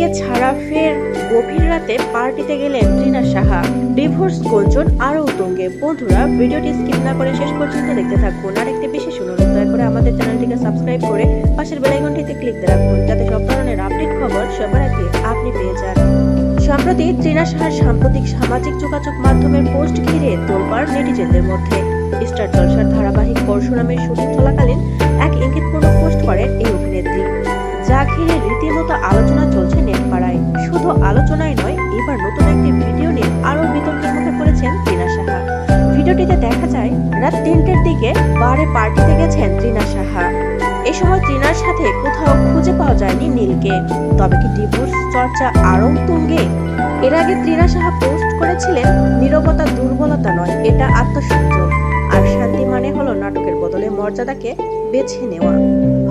প্রেমিককে ছাড়া ফের গভীর রাতে পার্টিতে গেলেন তৃণা সাহা। ডিভোর্স গুঞ্জন আরো উত্তুঙ্গে। বন্ধুরা, ভিডিওটি স্কিপ না করে শেষ পর্যন্ত দেখতে থাকুন। আর একটি বিশেষ অনুরোধ, দয়া করে আমাদের চ্যানেলটিকে সাবস্ক্রাইব করে পাশের বেল আইকনটিতে ক্লিক দিয়ে রাখুন, যাতে সব ধরনের আপডেট খবর সবার আগে আপনি পেয়ে যান। সম্প্রতি তৃণা সাহার সাম্প্রতিক সামাজিক যোগাযোগ মাধ্যমের পোস্ট ঘিরে তোলপাড় নেটিজেনদের মধ্যে। স্টার জলসার ধারাবাহিক পরশুরামের শুটিং চলাকালীন এক ইঙ্গিতপূর্ণ পোস্ট করেন এই অভিনেত্রী, যা ঘিরে রীতিমতো আলোচনা চলছে নেট পাড়ায়। শুধু আলোচনায় নয়, এবার নতুন একটি ভিডিও নিয়ে আরো বিতর্কের মুখে পড়েছেন তৃণা সাহা। ভিডিওটিতে দেখা যায় রাত ৩টের দিকে বারে পার্টিতে গেছেন তৃণা সাহা। এ সময় তৃণার সাথে কোথাও খুঁজে পাওয়া যায়নি নীলকে। তবে কি ডিভোর্স চর্চা আরো তুঙ্গে? এর আগে তৃণা সাহা পোস্ট করেছিলেন, নীরবতা দুর্বলতা নয়, এটা আত্মসংযম। আর শান্তি মানে হলো নাটকের বদলে মর্যাদাকে বেছে নেওয়া।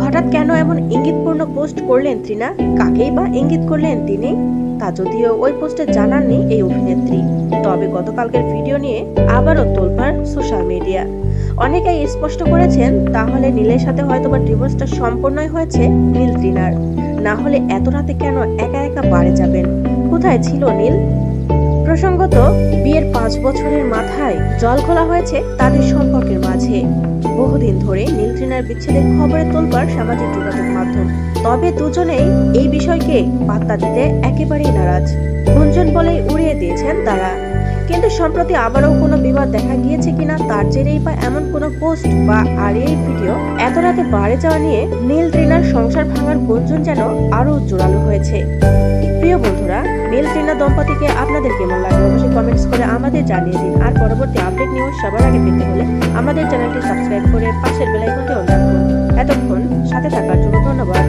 হঠাৎ কেন এমন ইঙ্গিতপূর্ণ পোস্ট করলেন তৃণা? কাকেই বা ইঙ্গিত করলেন তিনি? তা যদিও ওই পোস্টে জানাননি এই অভিনেত্রী। তবে গতকালকের ভিডিও নিয়ে আবারও তোলপাড় সোশ্যাল মিডিয়া। অনেকেই স্পষ্ট করেছেন, তাহলে নীলের সাথে হয়তোবা ডিভোর্সটা সম্পূর্ণই হয়েছে নীল তৃণার। না হলে এত রাতে কেন একা একা বাড়ি যাবেন? কোথায় ছিল নীল? প্রসঙ্গত, বিয়ের 5 বছরের মাথায় জল খোলা হয়েছে তাদের সম্পর্কের মাঝে। বহুদিন ধরে নীল তৃণার বিচ্ছেদের খবরে তোলপাড় সামাজিক যোগাযোগ মাধ্যম। তবে দুজনেই এই বিষয়কে পাত্তা দিতে একেবারেই নারাজ। গুঞ্জন বলেই উড়িয়ে দিয়েছেন তারা। কিন্তু সম্প্রতি আবারও কোনো বিবাদ দেখা গিয়েছে কিনা, তার জেরেই বা এমন কোনো পোস্ট বা আর এই ভিডিও? এত রাতে বাড়ি যাওয়া নিয়ে নীল তৃণার সংসার ভাঙার গুঞ্জন যেন আরো জোরালো হয়েছে। প্রিয় বন্ধুরা, নীল তৃণা দম্পতিকে আপনাদের কেমন লাগে অবশ্যই কমেন্টস করে আমাদের জানিয়ে দিন। আর পরবর্তী আপডেট নিউজ সবার আগে পেতে হলে আমাদের চ্যানেলটি সাবস্ক্রাইব করে পাশের বেল আইকনটি অন রাখুন। এতক্ষণ সাথে থাকার জন্য ধন্যবাদ।